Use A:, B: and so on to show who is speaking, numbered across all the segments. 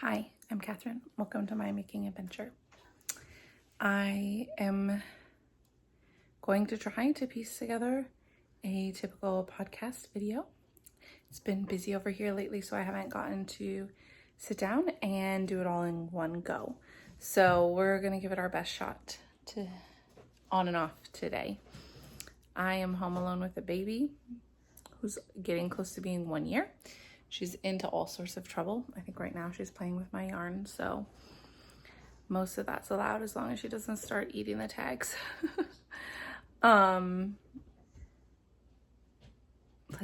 A: Hi, I'm Catherine. Welcome to my making adventure. I am going to try to piece together a typical podcast video. It's been busy over here lately, so I haven't gotten to sit down and do it all in one go. So we're gonna give it our best shot to on and off today. I am home alone with a baby who's getting close to being 1 year. She's into all sorts of trouble. I think right now she's playing with my yarn, so most of that's allowed as long as she doesn't start eating the tags. Let's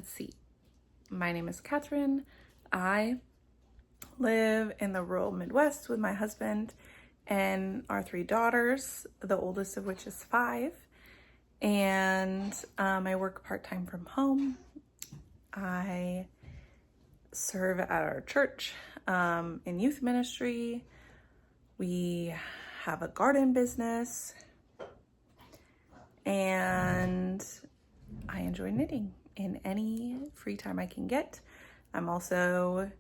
A: see. My name is Catherine. I live in the rural Midwest with my husband and our 3 daughters, the oldest of which is 5. And I work part-time from home. I serve at our church in youth ministry. We have a garden business, and I enjoy knitting in any free time I can get. I'm also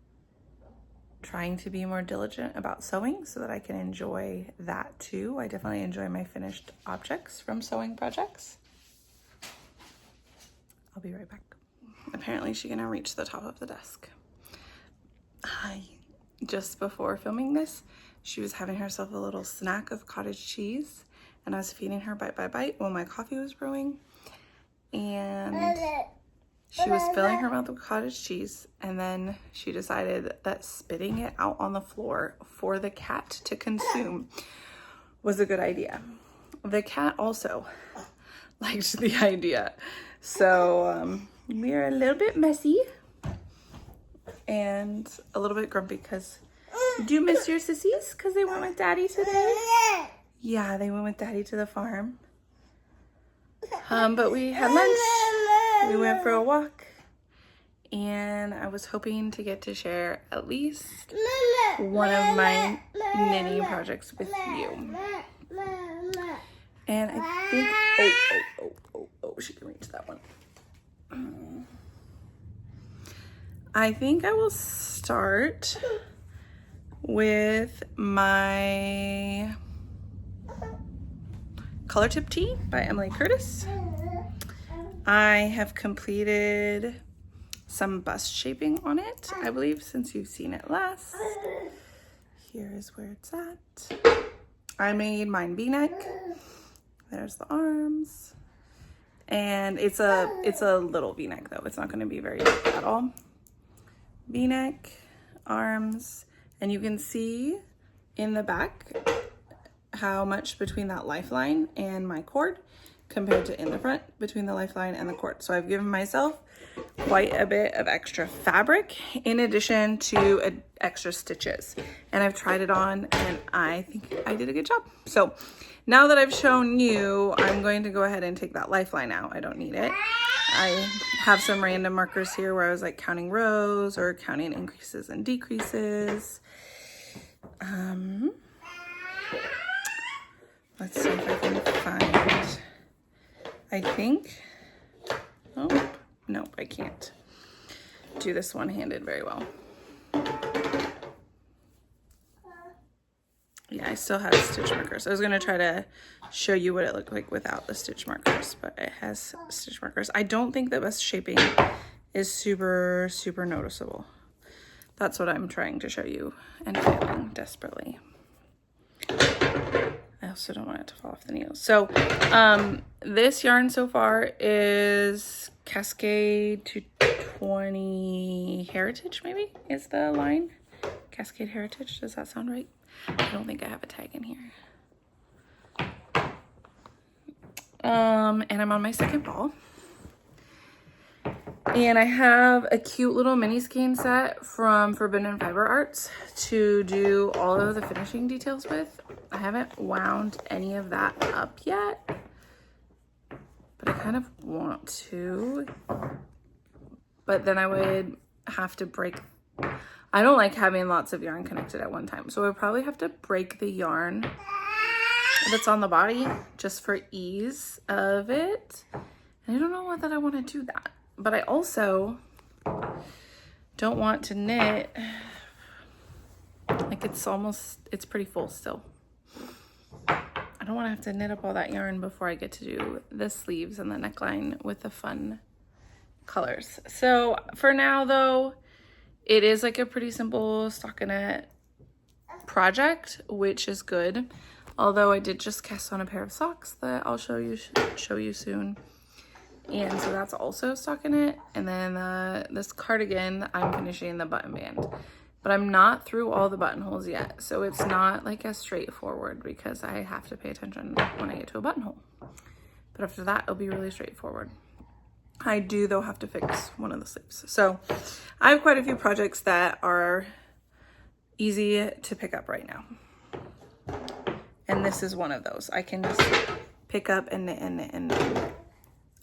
A: trying to be more diligent about sewing so that I can enjoy that too. I definitely enjoy my finished objects from sewing projects. I'll be right back. Apparently she's gonna reach the top of the desk. Just before filming this, she was having herself a little snack of cottage cheese, and I was feeding her bite by bite while my coffee was brewing, and she was filling her mouth with cottage cheese, and then she decided that spitting it out on the floor for the cat to consume was a good idea. The cat also liked the idea, so we're a little bit messy and a little bit grumpy because do you miss your sissies because they went with daddy today? Yeah, they went with daddy to the farm. But we had lunch, we went for a walk, and I was hoping to get to share at least one of my knitting projects with you. And I think, she can reach that one. I think I will start with my Color Tip Tee by Emily Curtis. I have completed some bust shaping on it, I believe, since you've seen it last. Here is where it's at. I made mine V-neck. There's the arms. And it's a little V-neck though. It's not going to be very big at all. V-neck, arms, and you can see in the back how much between that lifeline and my cord compared to in the front between the lifeline and the cord. So I've given myself quite a bit of extra fabric in addition to extra stitches, and I've tried it on and I think I did a good job. So now that I've shown you, I'm going to go ahead and take that lifeline out. I don't need it. I have some random markers here where I was like counting rows or counting increases and decreases. Let's see if I can find, I think, oh, nope, I can't do this one-handed very well. Yeah, I still have stitch markers. I was gonna try to show you what it looked like without the stitch markers, but it has stitch markers. I don't think that bust shaping is super noticeable. That's what I'm trying to show you and failing desperately. I also don't want it to fall off the needles. So this yarn so far is Cascade 220 Heritage, maybe is the line. Cascade Heritage, does that sound right? I don't think I have a tag in here. And I'm on my second ball. And I have a cute little mini skein set from Forbidden Fiber Arts to do all of the finishing details with. I haven't wound any of that up yet, but I kind of want to. But then I would have to break. I don't like having lots of yarn connected at one time, so I would probably have to break the yarn that's on the body just for ease of it. And I don't know whether I want to do that, but I also don't want to knit Like it's pretty full still. I don't want to have to knit up all that yarn before I get to do the sleeves and the neckline with the fun colors. So for now though, it is like a pretty simple stockinette project, which is good. Although I did just cast on a pair of socks that I'll show you soon. And so that's also stockinette. And then this cardigan, I'm finishing the button band. But I'm not through all the buttonholes yet. So it's not like as straightforward because I have to pay attention when I get to a buttonhole. But after that, it'll be really straightforward. I do though have to fix one of the sleeves. So I have quite a few projects that are easy to pick up right now. And this is one of those. I can just pick up and knit and knit and knit.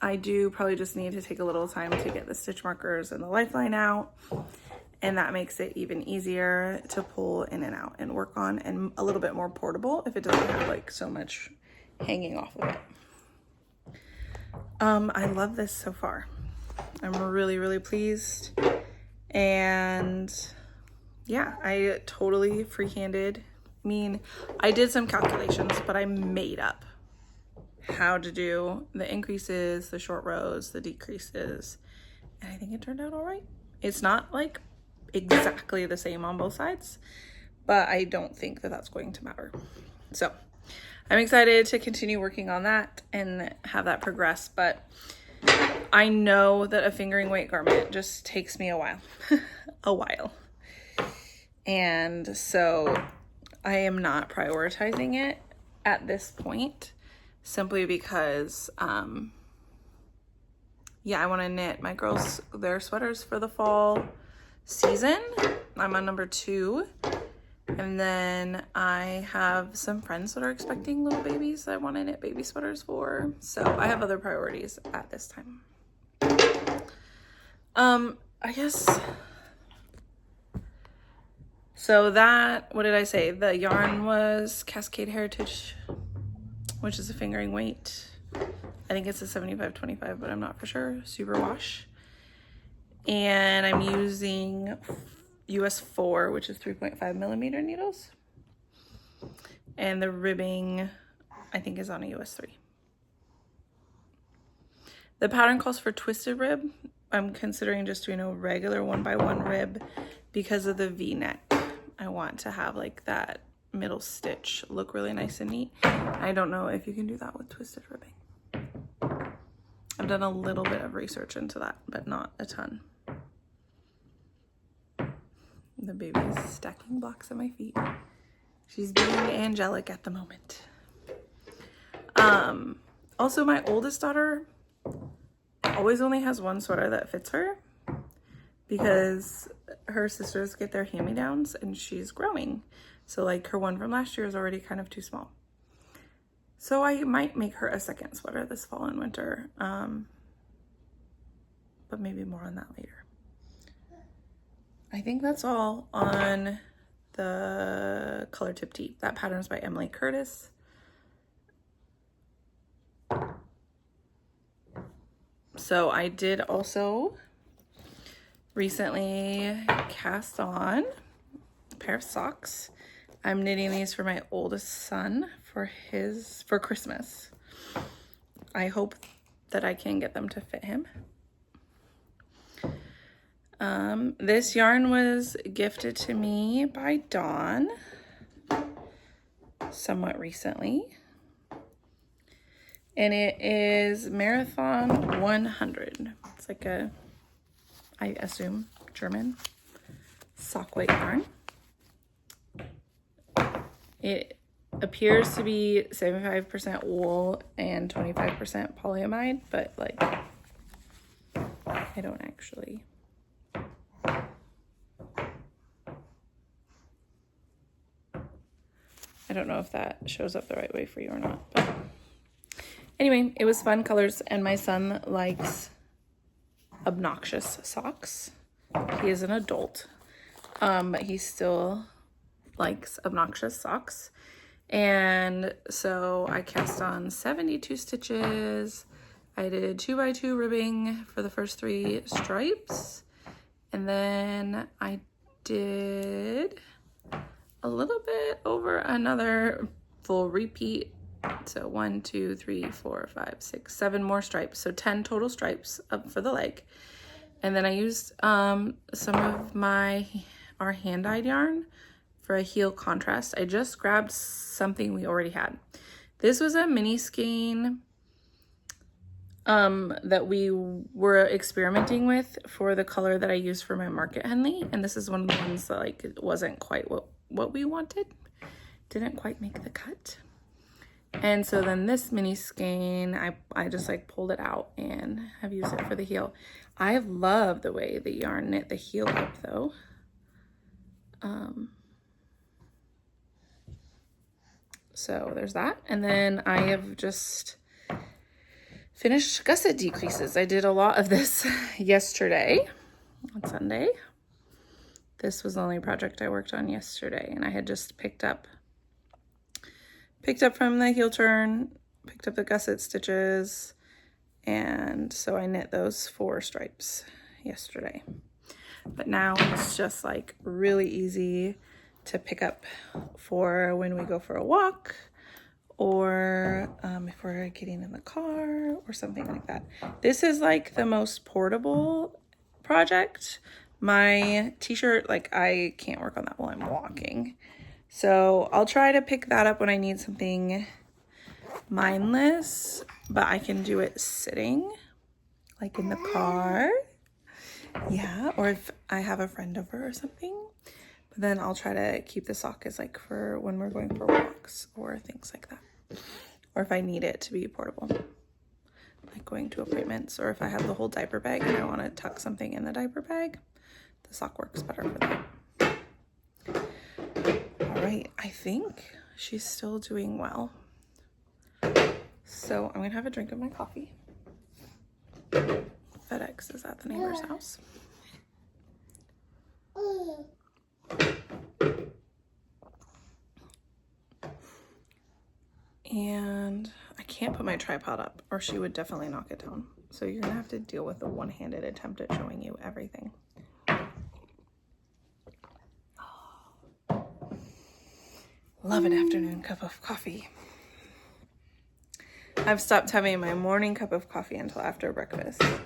A: I do probably just need to take a little time to get the stitch markers and the lifeline out. And that makes it even easier to pull in and out and work on, and a little bit more portable if it doesn't have like so much hanging off of it. I love this so far. I'm really, really pleased. And yeah, I totally freehanded. I mean, I did some calculations, but I made up how to do the increases, the short rows, the decreases, and I think it turned out all right. It's not like exactly the same on both sides, but I don't think that that's going to matter. So I'm excited to continue working on that and have that progress, but I know that a fingering weight garment just takes me a while. And so I am not prioritizing it at this point, simply because, yeah, I want to knit my girls their sweaters for the fall season. I'm on number 2. And then I have some friends that are expecting little babies that I want to knit baby sweaters for. So I have other priorities at this time. I guess... So that, what did I say? The yarn was Cascade Heritage, which is a fingering weight. I think it's a 75-25, but I'm not for sure. Super wash. And I'm using US 4, which is 3.5 millimeter needles. And the ribbing, I think, is on a US 3. The pattern calls for twisted rib. I'm considering just doing a regular 1x1 rib because of the V-neck. I want to have like that middle stitch look really nice and neat. I don't know if you can do that with twisted ribbing. I've done a little bit of research into that, but not a ton. The baby's stacking blocks at my feet. She's being angelic at the moment. Also, my oldest daughter always only has one sweater that fits her because her sisters get their hand-me-downs and she's growing. So like her one from last year is already kind of too small. So I might make her a second sweater this fall and winter, but maybe more on that later. I think that's all on the color tip tee. That pattern's by Emily Curtis. So I did also recently cast on a pair of socks. I'm knitting these for my oldest son for Christmas. I hope that I can get them to fit him. This yarn was gifted to me by Dawn somewhat recently. And it is Marathon 100. It's like a, I assume, German sock weight yarn. It appears to be 75% wool and 25% polyamide, but like, I don't actually. I don't know if that shows up the right way for you or not, but anyway, it was fun colors, and my son likes obnoxious socks. He is an adult, but he still likes obnoxious socks. And so I cast on 72 stitches. I did 2x2 ribbing for the first 3 stripes. And then I did a little bit over another full repeat. So 1, 2, 3, 4, 5, 6, 7 more stripes. So 10 total stripes up for the leg. And then I used some of our hand-dyed yarn for a heel contrast. I just grabbed something we already had. This was a mini skein that we were experimenting with for the color that I used for my Market Henley. And this is one of the ones that like it wasn't quite what we wanted. Didn't quite make the cut. And so then this mini skein, I just like pulled it out and have used it for the heel. I love the way the yarn knit the heel up though. So there's that. And then I have just finished gusset decreases. I did a lot of this yesterday on Sunday. This was the only project I worked on yesterday, and I had just picked up from the heel turn, picked up the gusset stitches, and so I knit those 4 stripes yesterday. But now it's just like really easy to pick up for when we go for a walk, or if we're getting in the car or something like that. This is like the most portable project. My t-shirt, like I can't work on that while I'm walking. So I'll try to pick that up when I need something mindless, but I can do it sitting, like in the car. Yeah, or if I have a friend over or something. But then I'll try to keep the sock as like for when we're going for walks or things like that. Or if I need it to be portable, like going to appointments, or if I have the whole diaper bag and I want to tuck something in the diaper bag, the sock works better for that. All right, I think she's still doing well. So I'm gonna have a drink of my coffee. FedEx is at the neighbor's house. And I can't put my tripod up or she would definitely knock it down. So you're gonna have to deal with a one-handed attempt at showing you everything. Love an afternoon cup of coffee. I've stopped having my morning cup of coffee until after breakfast. I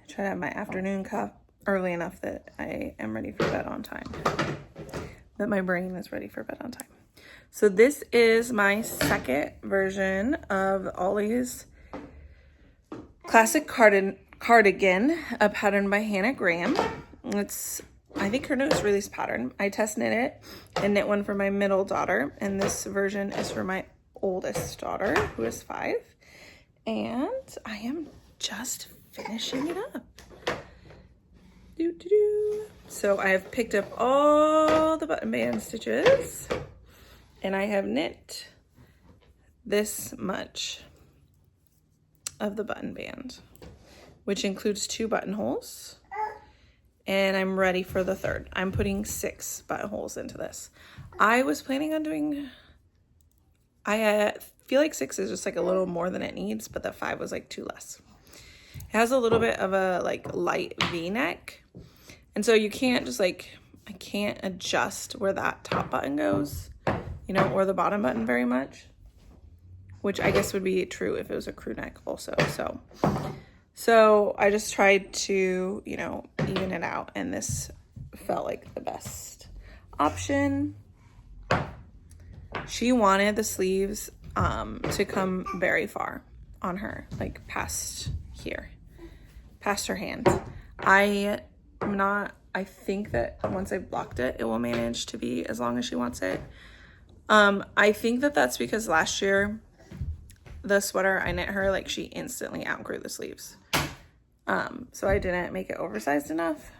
A: try to have my afternoon cup early enough that I am ready for bed on time. That my brain is ready for bed on time. So this is my second version of Ollie's classic cardigan, a pattern by Hannah Graham. It's, I think, her newest release pattern. I test knit it and knit one for my middle daughter, and this version is for my oldest daughter, who is 5. And I am just finishing it up. So I have picked up all the button band stitches, and I have knit this much of the button band, which includes 2 buttonholes, and I'm ready for the 3rd. I'm putting 6 buttonholes into this. I was planning on doing, I feel like 6 is just like a little more than it needs, but the 5 was like 2 less. It has a little bit of a like light V-neck, and so you can't just like, I can't adjust where that top button goes, you know, or the bottom button very much, which I guess would be true if it was a crew neck also. So I just tried to, you know, even it out, and this felt like the best option. She wanted the sleeves to come very far on her, like past here, past her hand. I think that once I've blocked it, it will manage to be as long as she wants it. I think that that's because last year, the sweater I knit her, like she instantly outgrew the sleeves. So I didn't make it oversized enough.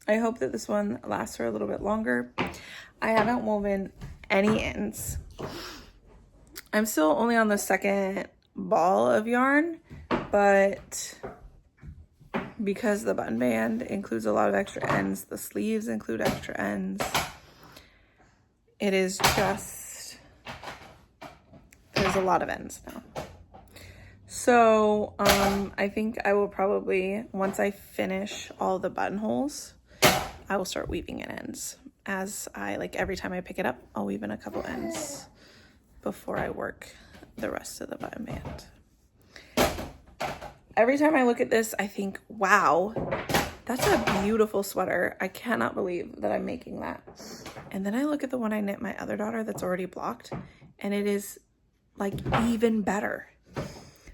A: I hope that this one lasts her a little bit longer. I haven't woven any ends. I'm still only on the 2nd ball of yarn, but because the button band includes a lot of extra ends, the sleeves include extra ends. It is just, there's a lot of ends now. So I think I will probably, once I finish all the buttonholes, I will start weaving in ends as I, like every time I pick it up, I'll weave in a couple ends before I work the rest of the button band. Every time I look at this, I think, wow, that's a beautiful sweater. I cannot believe that I'm making that. And then I look at the one I knit my other daughter that's already blocked, and it is like even better.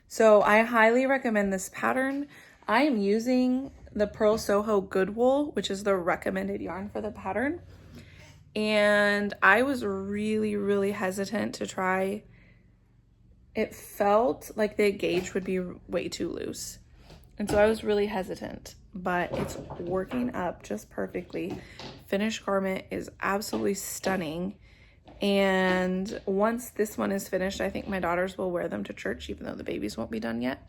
A: So I highly recommend this pattern. I am using the Pearl Soho Good Wool, which is the recommended yarn for the pattern. And I was really, really hesitant to try. It felt like the gauge would be way too loose. And so I was really hesitant, but it's working up just perfectly. Finished garment is absolutely stunning. And once this one is finished, I think my daughters will wear them to church, even though the babies won't be done yet.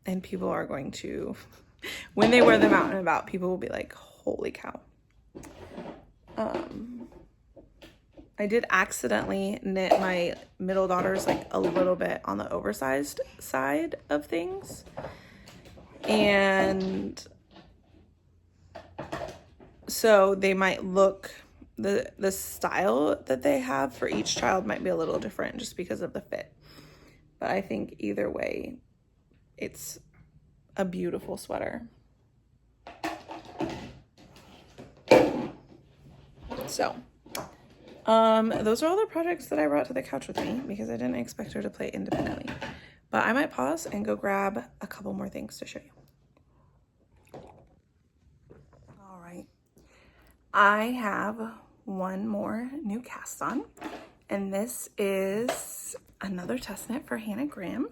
A: And people are going to, when they wear them out and about, people will be like, holy cow. I did accidentally knit my middle daughters like a little bit on the oversized side of things. And so they might look, the style that they have for each child might be a little different just because of the fit. But I think either way, it's a beautiful sweater. So, those are all the projects that I brought to the couch with me because I didn't expect her to play independently. But I might pause and go grab a couple more things to show you. All right. I have one more new cast on, and this is another test knit for Hannah Graham,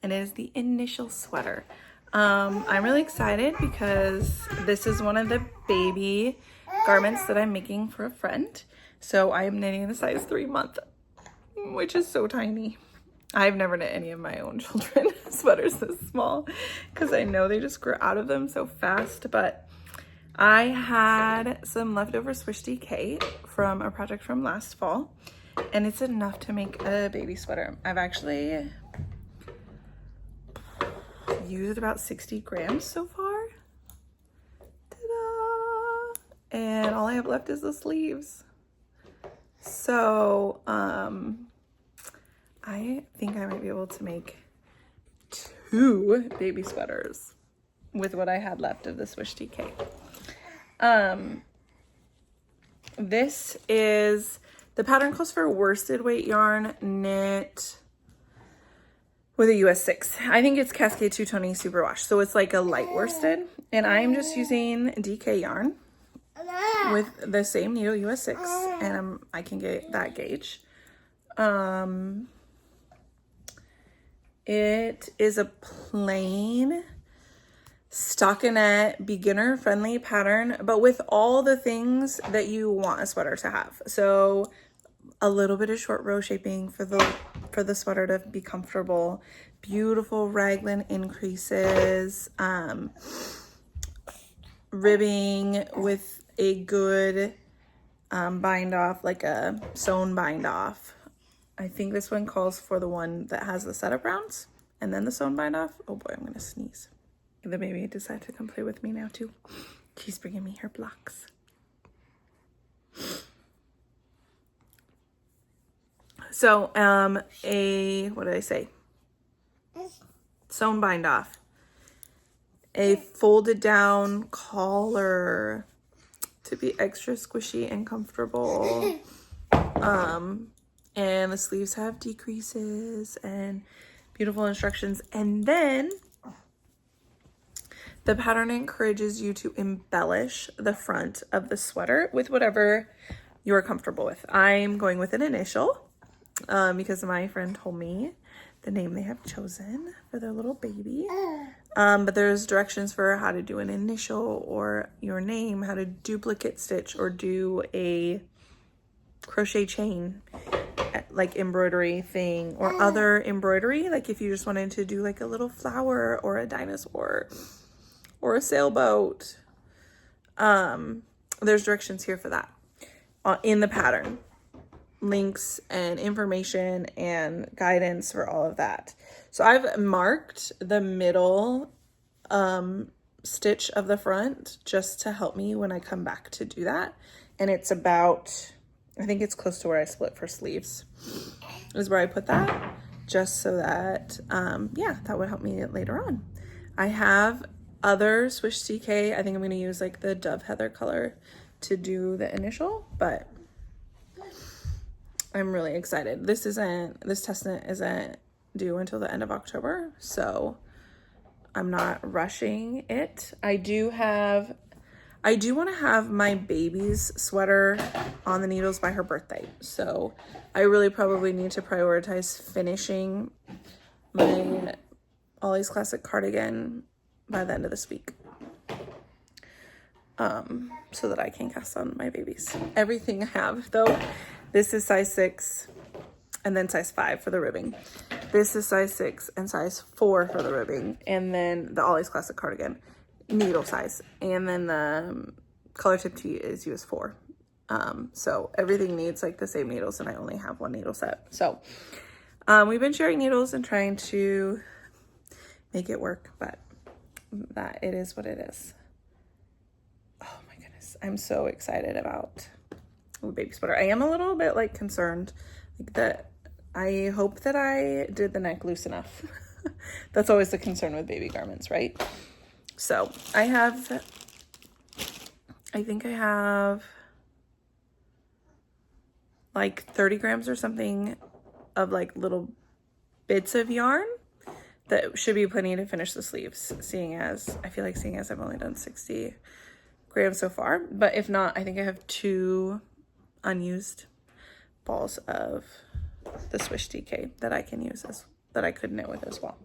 A: and it is the initial sweater. I'm really excited because this is one of the baby garments that I'm making for a friend. So I am knitting the size 3 month, which is so tiny. I've never knit any of my own children sweaters this small because I know they just grow out of them so fast. But I had some leftover Swish DK from a project from last fall, and it's enough to make a baby sweater. I've actually used about 60 grams so far. Ta-da! And all I have left is the sleeves. So, I think I might be able to make 2 baby sweaters with what I had left of the Swish DK. This is, the pattern calls for worsted weight yarn knit with a US 6. I think it's Cascade 220 Superwash. So it's like a light worsted. And I'm just using DK yarn with the same needle, US 6, and I can get that gauge. It is a plain stockinette beginner friendly pattern, but with all the things that you want a sweater to have. So a little bit of short row shaping for the sweater to be comfortable, beautiful raglan increases, ribbing with a good bind off, like a sewn bind off. I think this one calls for the one that has the setup rounds and then the sewn bind off. Oh boy, I'm gonna sneeze. The baby decided to come play with me now too. She's bringing me her blocks. So, what did I say? Sewn bind off. A folded down collar to be extra squishy and comfortable. And the sleeves have decreases and beautiful instructions. And then the pattern encourages you to embellish the front of the sweater with whatever you're comfortable with. I'm going with an initial because my friend told me the name they have chosen for their little baby. But there's directions for how to do an initial or your name, how to duplicate stitch or do a crochet chain like embroidery thing or other embroidery. Like if you just wanted to do like a little flower or a dinosaur or a sailboat. There's directions here for that in the pattern. Links and information and guidance for all of that. So I've marked the middle stitch of the front just to help me when I come back to do that. And it's about, I think it's close to where I split for sleeves is where I put that, just so that, yeah, that would help me later on. I have other Swish DK. I think I'm going to use like the Dove Heather color to do the initial, but I'm really excited. This test knit isn't due until the end of October, so I'm not rushing it. I do want to have my baby's sweater on the needles by her birthday, so I really probably need to prioritize finishing my Ollie's Classic cardigan by the end of this week, so that I can cast on my babies. Everything I have, though, this is size 6 and then size 5 for the ribbing. This is size 6 and size 4 for the ribbing, and then the Ollie's Classic cardigan needle size, and then the color tip tee is US 4. So everything needs like the same needles, and I only have one needle set. So we've been sharing needles and trying to make it work, but that it is what it is. Oh my goodness, I'm so excited about the baby sweater. I am a little bit like concerned, like that. I hope that I did the neck loose enough. That's always the concern with baby garments, right? So I think I have like 30 grams or something of like little bits of yarn that should be plenty to finish the sleeves, seeing as I've only done 60 grams so far. But if not, I think I have 2 unused balls of the Swish DK that I can use that I could knit with as well.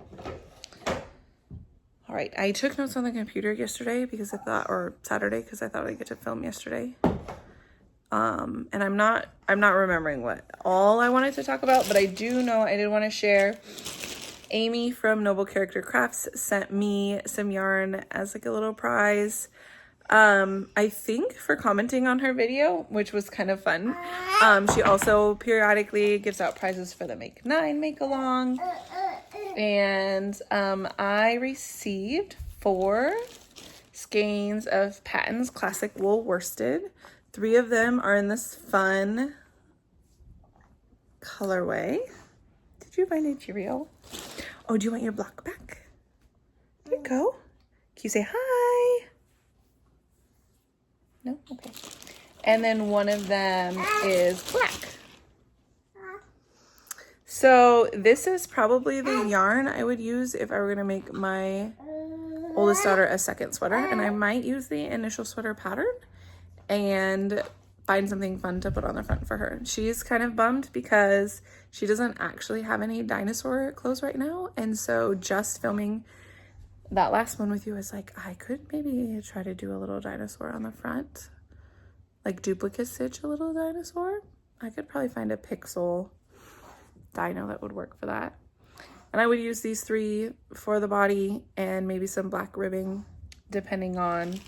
A: All right, I took notes on the computer yesterday because or Saturday, because I thought I'd get to film yesterday. And I'm not remembering what all I wanted to talk about, but I do know I did want to share. Amy from Noble Character Crafts sent me some yarn as like a little prize. I think for commenting on her video, which was kind of fun. She also periodically gives out prizes for the Make 9 Make Along. And I received 4 skeins of Patton's Classic Wool Worsted. 3 of them are in this fun colorway. Did you find a Cheerio? Oh, do you want your block back? There you go. Can you say hi? No? Okay. And then one of them is black. So this is probably the yarn I would use if I were going to make my oldest daughter a second sweater. And I might use the initial sweater pattern and find something fun to put on the front for her. She's kind of bummed because she doesn't actually have any dinosaur clothes right now. And so just filming that last one with you is like, I could maybe try to do a little dinosaur on the front. Like duplicate stitch a little dinosaur. I could probably find a pixel dino that would work for that. And I would use these 3 for the body and maybe some black ribbing depending on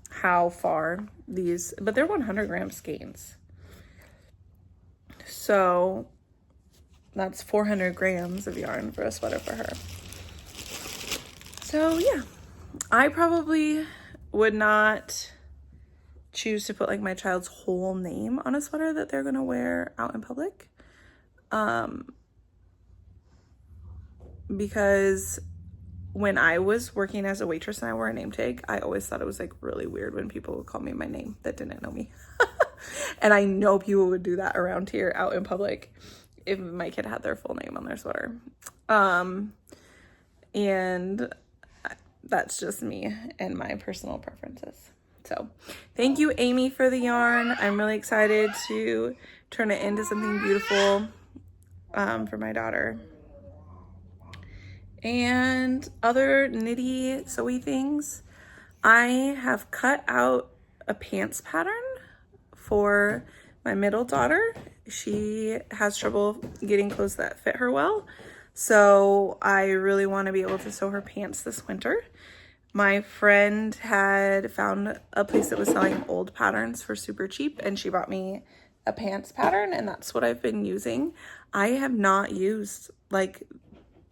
A: how far these, but they're 100 gram skeins. So that's 400 grams of yarn for a sweater for her. So yeah, I probably would not choose to put like my child's whole name on a sweater that they're gonna wear out in public. Because when I was working as a waitress and I wore a name tag, I always thought it was like really weird when people would call me my name that didn't know me. And I know people would do that around here out in public if my kid had their full name on their sweater. And that's just me and my personal preferences. So thank you, Amy, for the yarn. I'm really excited to turn it into something beautiful for my daughter. And other knitty sewy things, I have cut out a pants pattern for my middle daughter. She has trouble getting clothes that fit her well, so I really want to be able to sew her pants this winter. My friend had found a place that was selling old patterns for super cheap, and she bought me a pants pattern, and that's what I've been using. I have not used like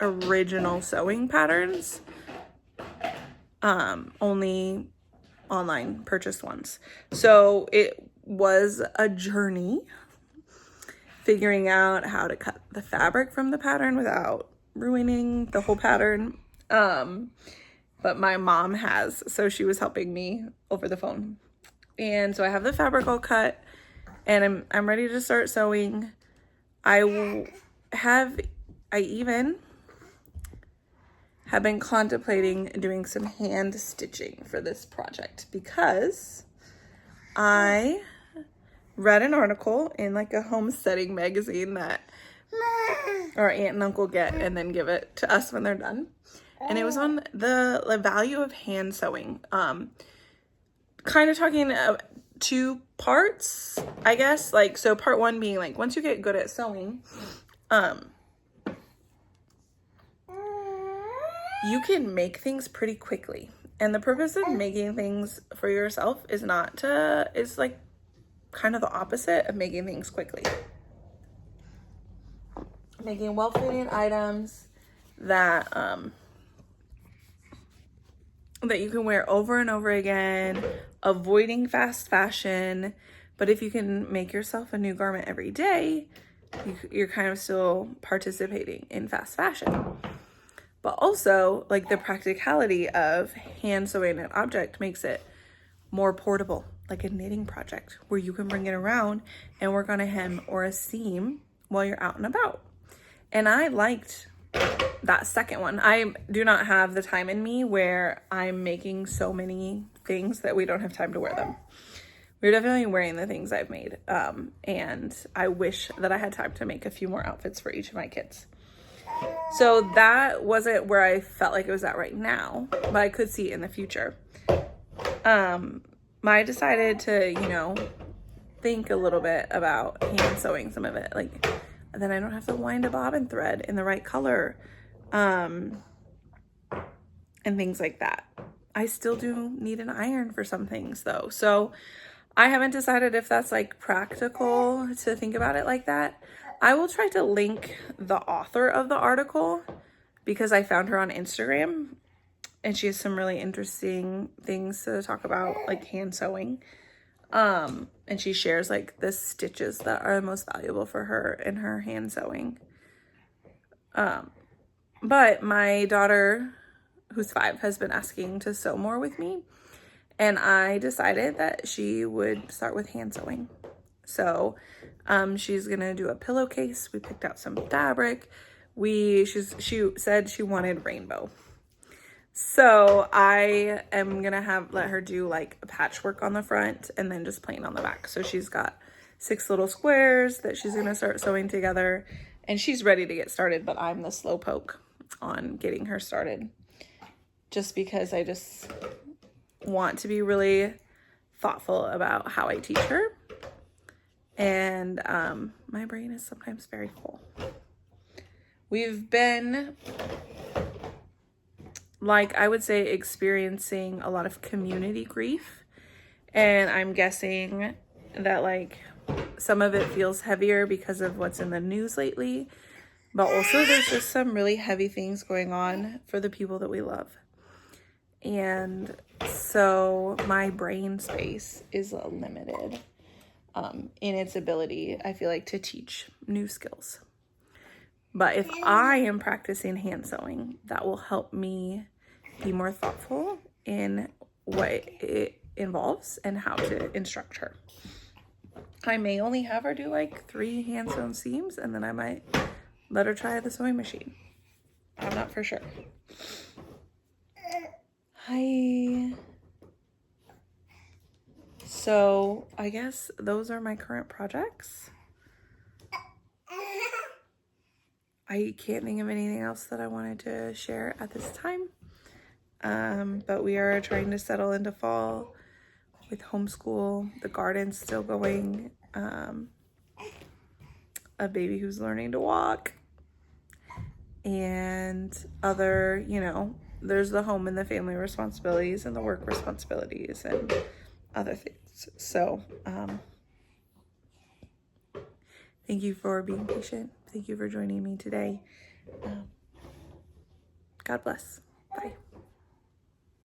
A: original sewing patterns only online purchased ones. So it was a journey figuring out how to cut the fabric from the pattern without ruining the whole pattern. But my mom has, so she was helping me over the phone. And so I have the fabric all cut, and I'm ready to start sewing. I even have been contemplating doing some hand stitching for this project because I read an article in like a homesteading magazine that our aunt and uncle get and then give it to us when they're done. And it was on the value of hand sewing. Kind of talking two parts, I guess. Like, so part one being like, once you get good at sewing, you can make things pretty quickly. And the purpose of making things for yourself is it's like kind of the opposite of making things quickly. Making well-fitting items that you can wear over and over again, avoiding fast fashion. But if you can make yourself a new garment every day, you're kind of still participating in fast fashion. But also, like, the practicality of hand sewing an object makes it more portable, like a knitting project where you can bring it around and work on a hem or a seam while you're out and about. And I liked that second one. I do not have the time in me where I'm making so many things that we don't have time to wear them. We're definitely wearing the things I've made. And I wish that I had time to make a few more outfits for each of my kids. So that wasn't where I felt like it was at right now, but I could see it in the future. I decided to, think a little bit about hand sewing some of it. Like, then I don't have to wind a bobbin thread in the right color, and things like that. I still do need an iron for some things though. So I haven't decided if that's like practical to think about it like that. I will try to link the author of the article because I found her on Instagram and she has some really interesting things to talk about, like hand sewing. And she shares like the stitches that are most valuable for her in her hand sewing. But my daughter, who's 5, has been asking to sew more with me. And I decided that she would start with hand sewing. So she's gonna do a pillowcase. We picked out some fabric. She said she wanted rainbow. So I am gonna let her do like a patchwork on the front and then just plain on the back. So she's got 6 little squares that she's gonna start sewing together, and she's ready to get started, but I'm the slowpoke on getting her started just because I just want to be really thoughtful about how I teach her. And my brain is sometimes very full. We've been, like, I would say, experiencing a lot of community grief. And I'm guessing that, like, some of it feels heavier because of what's in the news lately. But also there's just some really heavy things going on for the people that we love. And so my brain space is limited in its ability, I feel like, to teach new skills. But if I am practicing hand sewing, that will help me be more thoughtful in what it involves and how to instruct her. I may only have her do like 3 hand sewn seams, and then I might let her try the sewing machine. I'm not for sure. Hi. So I guess those are my current projects. I can't think of anything else that I wanted to share at this time. But we are trying to settle into fall with homeschool, the garden's still going, a baby who's learning to walk, and other, there's the home and the family responsibilities and the work responsibilities and other things. So, thank you for being patient. Thank you for joining me today. God bless. Bye.